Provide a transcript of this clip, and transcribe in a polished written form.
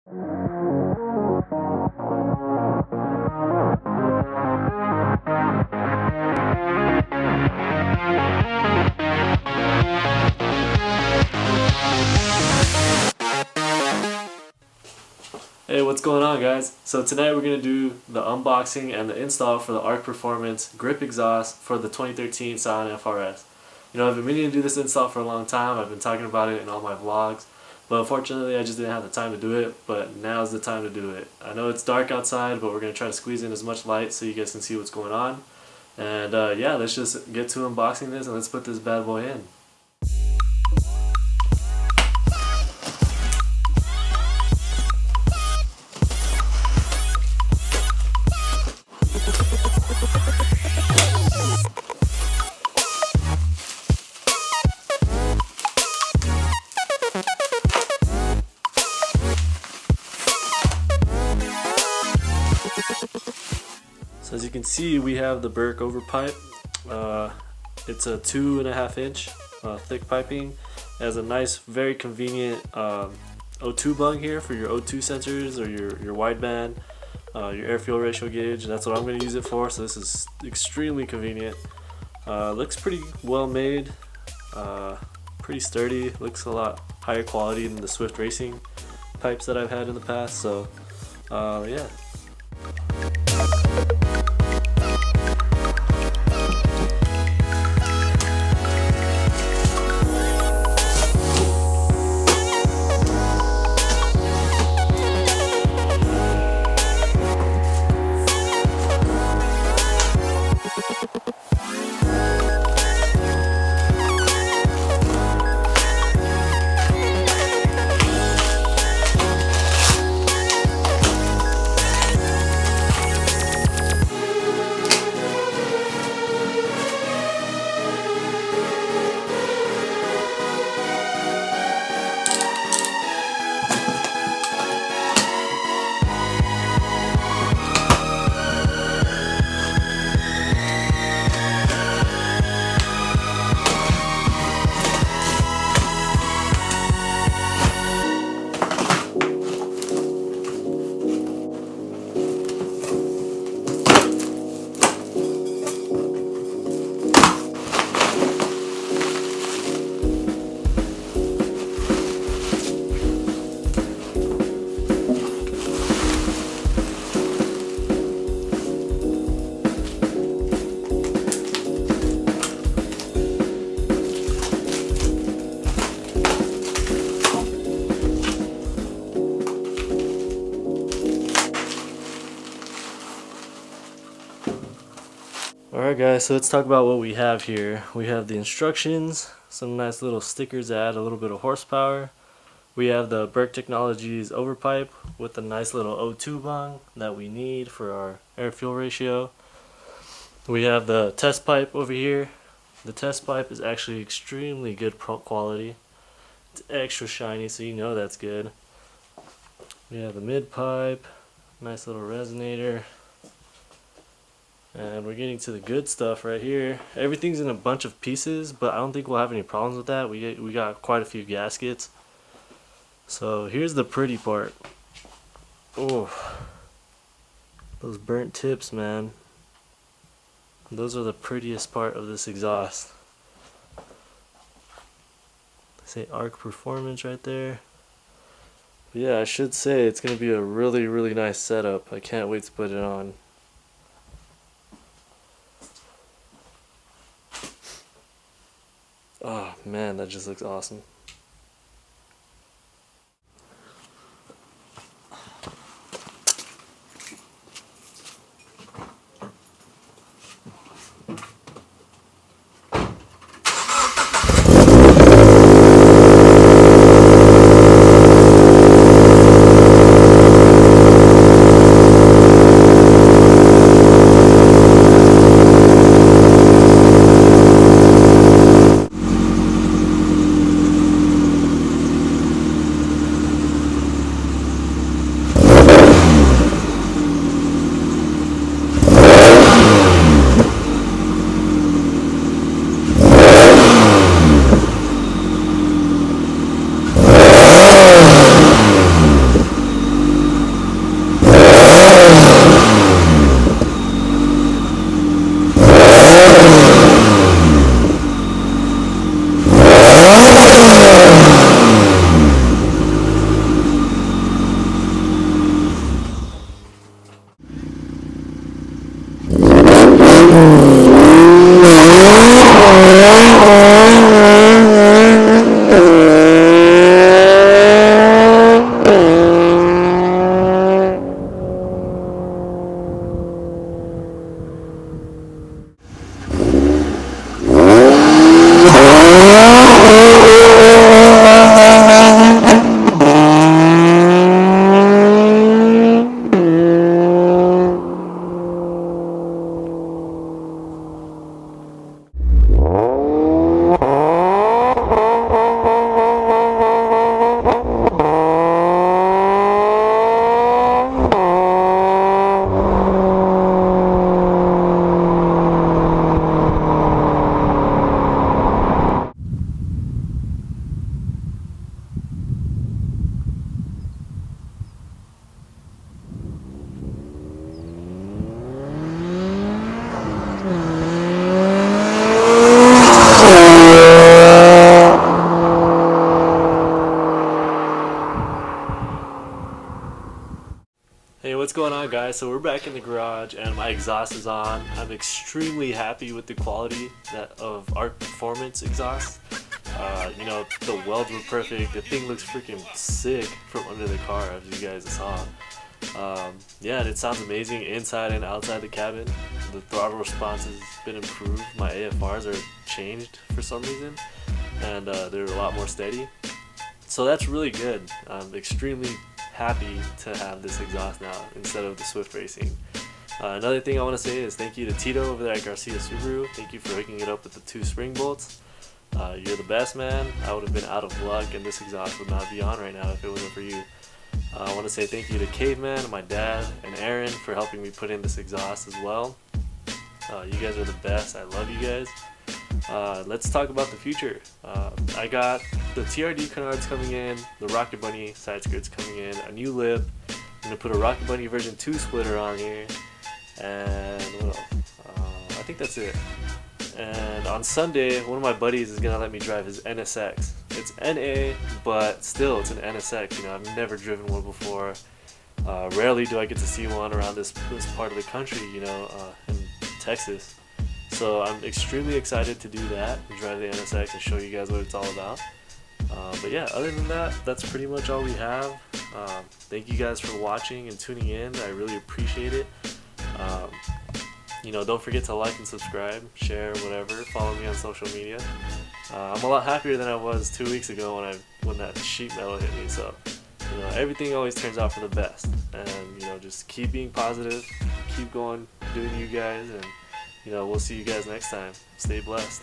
Hey, what's going on, guys? So tonight we're going to do the unboxing and the install for the ARK Performance grip exhaust for the 2013 Scion FRS. You know, I've been meaning to do this install for a long time. I've been talking about it in all my vlogs, but unfortunately I just didn't have the time to do it, but now's the time to do it. I know it's dark outside, but we're going to try to squeeze in as much light so you guys can see what's going on. And yeah, let's just get to unboxing this and let's put this bad boy in. So as you can see, we have the Berk overpipe. It's a 2.5 inch thick piping. It has a nice, very convenient O2 bung here for your O2 sensors or your wideband, your air-fuel ratio gauge. That's what I'm going to use it for, so this is extremely convenient. Looks pretty well made, pretty sturdy, looks a lot higher quality than the Swift Racing pipes that I've had in the past, so yeah. Alright guys, so let's talk about what we have here. We have the instructions, some nice little stickers that add a little bit of horsepower. We have the Berk Technologies overpipe with a nice little O2 bung that we need for our air-fuel ratio. We have the test pipe over here. The test pipe is actually extremely good quality. It's extra shiny, so you know that's good. We have the mid pipe, nice little resonator. And we're getting to the good stuff right here. Everything's in a bunch of pieces, but I don't think we'll have any problems with that. We got quite a few gaskets. So here's the pretty part. Oh, those burnt tips, man. Those are the prettiest part of this exhaust. They say ARK Performance right there. But yeah, I should say it's going to be a really, really nice setup. I can't wait to put it on. Oh man, that just looks awesome. Hey, what's going on, guys? So we're back in the garage and my exhaust is on. I'm extremely happy with the quality of ARK Performance exhaust. You know, the welds were perfect. The thing looks freaking sick from under the car, as you guys saw. Yeah, and it sounds amazing inside and outside the cabin. The throttle response has been improved. My AFRs are changed for some reason, and they're a lot more steady. So that's really good. I'm extremely happy to have this exhaust now instead of the Swift Racing. Another thing I want to say is thank you to Tito over there at Garcia Subaru. Thank you for hooking it up with the 2 spring bolts. You're the best, man. I would have been out of luck and this exhaust would not be on right now if it wasn't for you. I want to say thank you to Caveman, my dad, and Aaron for helping me put in this exhaust as well. You guys are the best. I love you guys. Let's talk about the future. I got the TRD canards coming in, the Rocket Bunny side skirts coming in, a new lip. I'm going to put a Rocket Bunny version 2 splitter on here, and what else? I think that's it. And on Sunday, one of my buddies is going to let me drive his NSX. It's NA, but still it's an NSX. You know, I've never driven one before. Rarely do I get to see one around this part of the country, you know, in Texas. So I'm extremely excited to do that and drive the NSX and show you guys what it's all about. But yeah, other than that, that's pretty much all we have. Thank you guys for watching and tuning in. I really appreciate it. You know, don't forget to like and subscribe, share, whatever. Follow me on social media. I'm a lot happier than I was 2 weeks ago when that sheet metal hit me. So, you know, everything always turns out for the best. And, you know, just keep being positive, keep going, doing you guys, and, you know, we'll see you guys next time. Stay blessed.